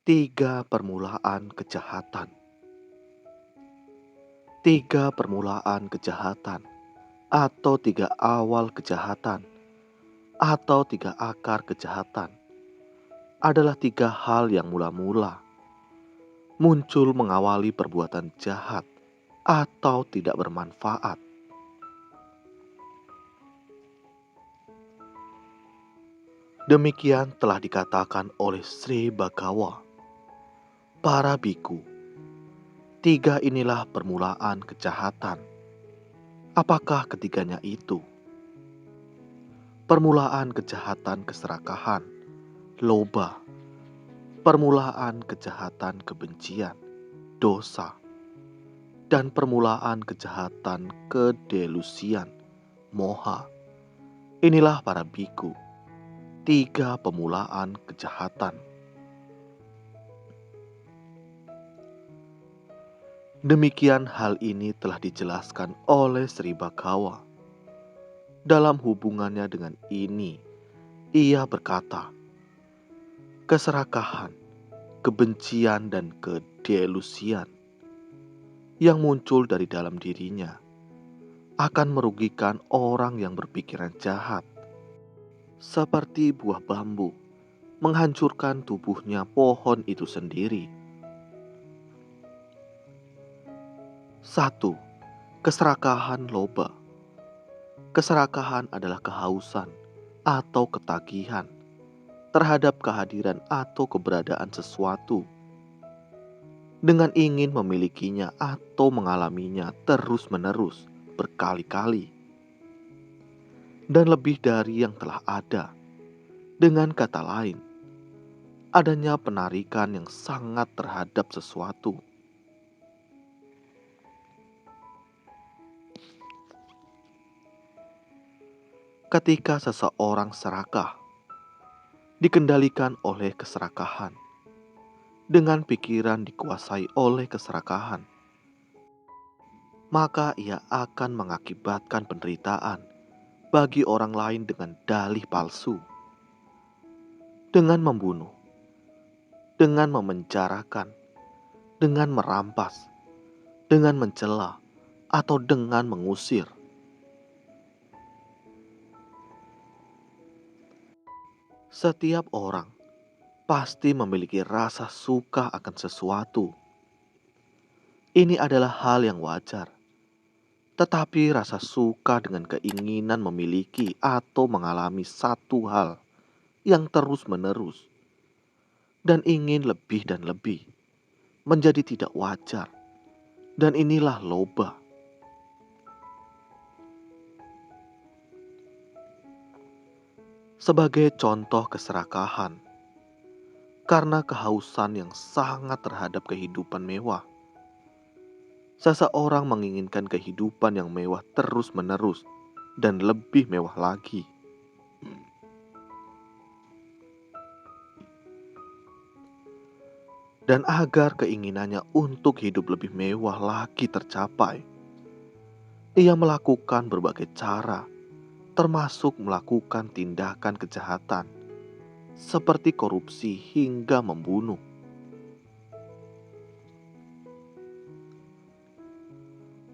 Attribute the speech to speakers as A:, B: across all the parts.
A: Tiga permulaan kejahatan. Tiga permulaan kejahatan, atau tiga awal kejahatan, atau tiga akar kejahatan, adalah tiga hal yang mula-mula muncul mengawali perbuatan jahat atau tidak bermanfaat. Demikian telah dikatakan oleh Sri Bhagawa. Para biku, tiga inilah permulaan kejahatan. Apakah ketiganya itu? Permulaan kejahatan keserakahan, loba. Permulaan kejahatan kebencian, dosa. Dan permulaan kejahatan kedelusian, moha. Inilah para biku, tiga permulaan kejahatan. Demikian hal ini telah dijelaskan oleh Sri Bhagawa. Dalam hubungannya dengan ini, ia berkata, keserakahan, kebencian, dan kedelusian yang muncul dari dalam dirinya akan merugikan orang yang berpikiran jahat. Seperti buah bambu menghancurkan tubuhnya pohon itu sendiri. 1. Keserakahan loba. Keserakahan adalah kehausan atau ketagihan terhadap kehadiran atau keberadaan sesuatu dengan ingin memilikinya atau mengalaminya terus-menerus berkali-kali dan lebih dari yang telah ada. Dengan kata lain, adanya penarikan yang sangat terhadap sesuatu. Ketika seseorang serakah, dikendalikan oleh keserakahan, dengan pikiran dikuasai oleh keserakahan, maka ia akan mengakibatkan penderitaan bagi orang lain dengan dalih palsu, dengan membunuh, dengan memenjarakan, dengan merampas, dengan mencela, atau dengan mengusir. Setiap orang pasti memiliki rasa suka akan sesuatu. Ini adalah hal yang wajar. Tetapi rasa suka dengan keinginan memiliki atau mengalami satu hal yang terus-menerus dan ingin lebih dan lebih menjadi tidak wajar. Dan inilah loba. Sebagai contoh keserakahan, karena kehausan yang sangat terhadap kehidupan mewah, seseorang menginginkan kehidupan yang mewah terus-menerus dan lebih mewah lagi. Dan agar keinginannya untuk hidup lebih mewah lagi tercapai, ia melakukan berbagai cara, termasuk melakukan tindakan kejahatan seperti korupsi hingga membunuh.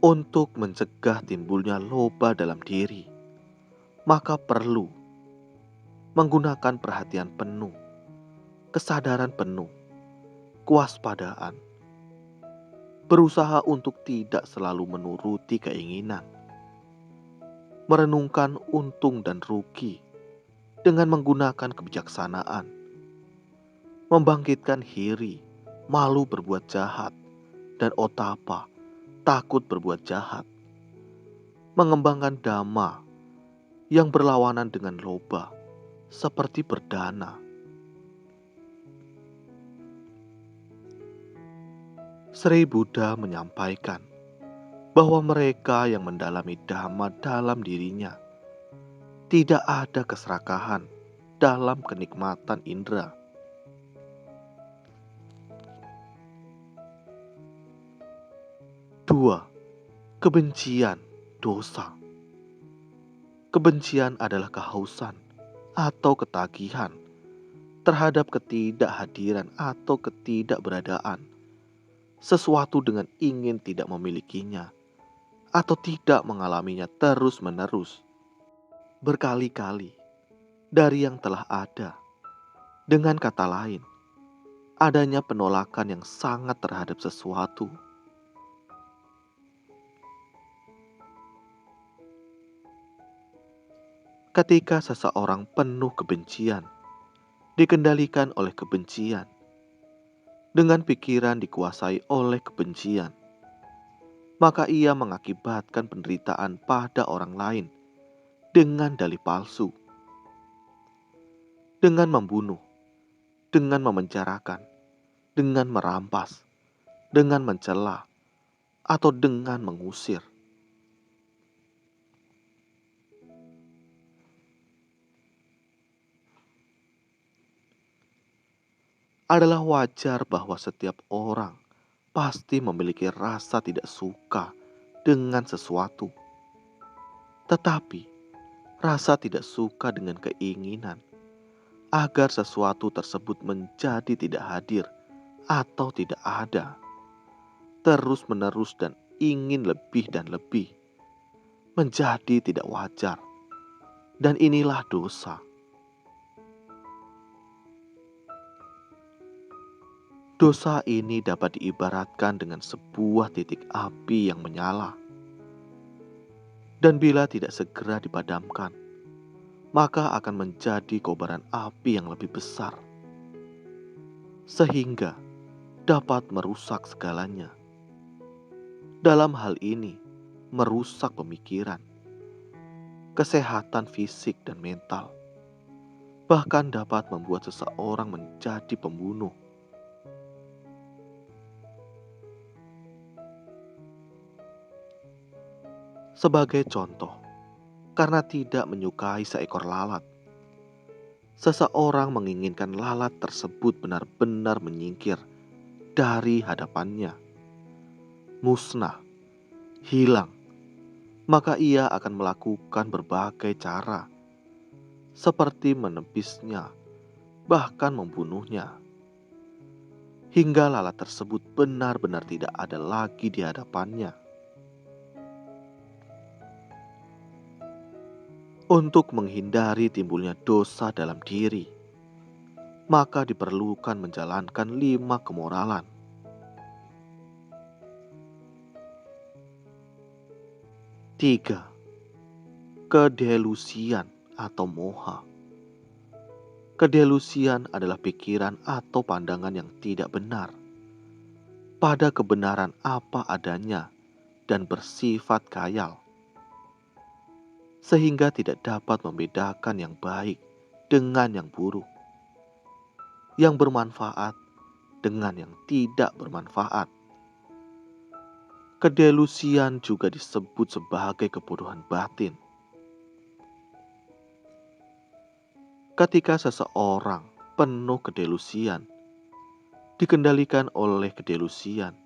A: Untuk mencegah timbulnya loba dalam diri, maka perlu menggunakan perhatian penuh, kesadaran penuh, kewaspadaan, berusaha untuk tidak selalu menuruti keinginan, merenungkan untung dan rugi dengan menggunakan kebijaksanaan, membangkitkan hiri, malu berbuat jahat, dan otapa, takut berbuat jahat, mengembangkan dhamma yang berlawanan dengan loba, seperti berdana. Sri Buddha menyampaikan bahwa mereka yang mendalami dhamma dalam dirinya tidak ada keserakahan dalam kenikmatan indera. 2. Kebencian, dosa. Kebencian adalah kehausan atau ketagihan terhadap ketidakhadiran atau ketidakberadaan sesuatu dengan ingin tidak memilikinya atau tidak mengalaminya terus-menerus berkali-kali dari yang telah ada. Dengan kata lain, adanya penolakan yang sangat terhadap sesuatu. Ketika seseorang penuh kebencian, dikendalikan oleh kebencian, dengan pikiran dikuasai oleh kebencian, maka ia mengakibatkan penderitaan pada orang lain dengan dalih palsu, dengan membunuh, dengan memenjarakan, dengan merampas, dengan mencela, atau dengan mengusir. Adalah wajar bahwa setiap orang pasti memiliki rasa tidak suka dengan sesuatu. Tetapi, rasa tidak suka dengan keinginan agar sesuatu tersebut menjadi tidak hadir atau tidak ada, terus-menerus dan ingin lebih dan lebih, menjadi tidak wajar. Dan inilah dosa. Dosa ini dapat diibaratkan dengan sebuah titik api yang menyala. Dan bila tidak segera dipadamkan, maka akan menjadi kobaran api yang lebih besar. Sehingga dapat merusak segalanya. Dalam hal ini, merusak pemikiran, kesehatan fisik dan mental. Bahkan dapat membuat seseorang menjadi pembunuh. Sebagai contoh, karena tidak menyukai seekor lalat, seseorang menginginkan lalat tersebut benar-benar menyingkir dari hadapannya, musnah, hilang, maka ia akan melakukan berbagai cara, seperti menebisnya, bahkan membunuhnya, hingga lalat tersebut benar-benar tidak ada lagi di hadapannya. Untuk menghindari timbulnya dosa dalam diri, maka diperlukan menjalankan 5 kemoralan. 3. Kedelusian atau moha. Kedelusian adalah pikiran atau pandangan yang tidak benar pada kebenaran apa adanya dan bersifat khayal, sehingga tidak dapat membedakan yang baik dengan yang buruk, yang bermanfaat dengan yang tidak bermanfaat. Kedelusian juga disebut sebagai kebodohan batin. Ketika seseorang penuh kedelusian, dikendalikan oleh kedelusian,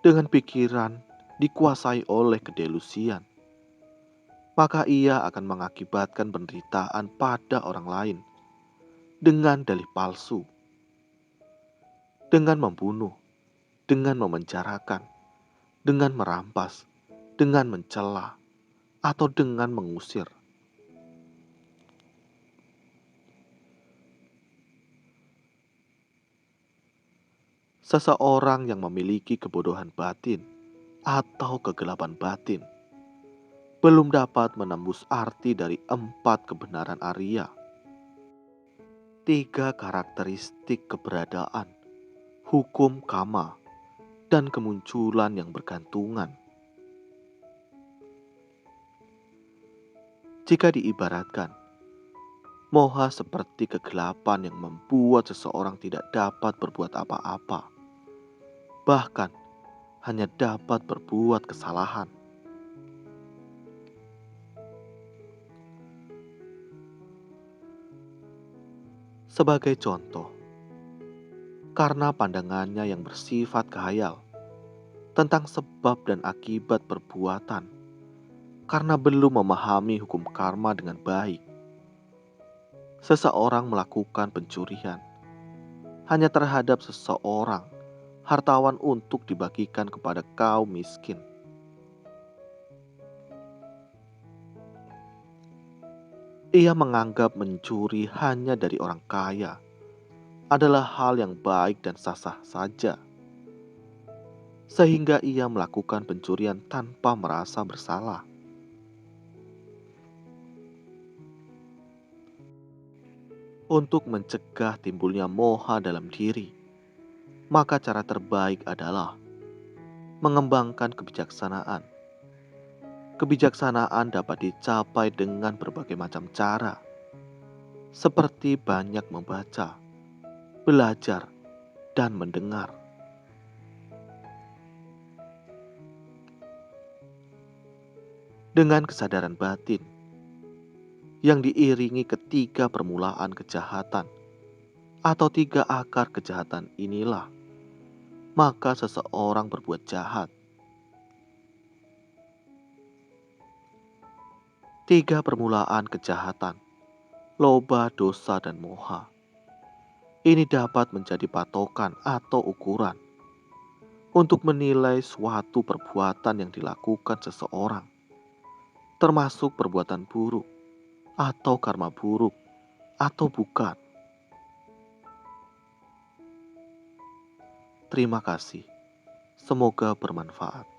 A: dengan pikiran dikuasai oleh kedelusian, maka ia akan mengakibatkan penderitaan pada orang lain dengan dalih palsu, dengan membunuh, dengan memenjarakan, dengan merampas, dengan mencela, atau dengan mengusir. Seseorang yang memiliki kebodohan batin atau kegelapan batin belum dapat menembus arti dari 4 kebenaran Arya. 3 karakteristik keberadaan, hukum kama, dan kemunculan yang bergantungan. Jika diibaratkan, moha seperti kegelapan yang membuat seseorang tidak dapat berbuat apa-apa, bahkan hanya dapat berbuat kesalahan. Sebagai contoh, karena pandangannya yang bersifat khayal tentang sebab dan akibat perbuatan, karena belum memahami hukum karma dengan baik, Seseorang melakukan pencurian hanya terhadap seseorang hartawan untuk dibagikan kepada kaum miskin. Ia menganggap mencuri hanya dari orang kaya adalah hal yang baik dan sah-sah saja, sehingga ia melakukan pencurian tanpa merasa bersalah. Untuk mencegah timbulnya moha dalam diri, maka cara terbaik adalah mengembangkan kebijaksanaan. Kebijaksanaan dapat dicapai dengan berbagai macam cara, seperti banyak membaca, belajar, dan mendengar. Dengan kesadaran batin yang diiringi ketiga permulaan kejahatan atau tiga akar kejahatan inilah, maka seseorang berbuat jahat. Tiga permulaan kejahatan, loba, dosa, dan moha. Ini dapat menjadi patokan atau ukuran untuk menilai suatu perbuatan yang dilakukan seseorang, termasuk perbuatan buruk atau karma buruk atau bukan. Terima kasih. Semoga bermanfaat.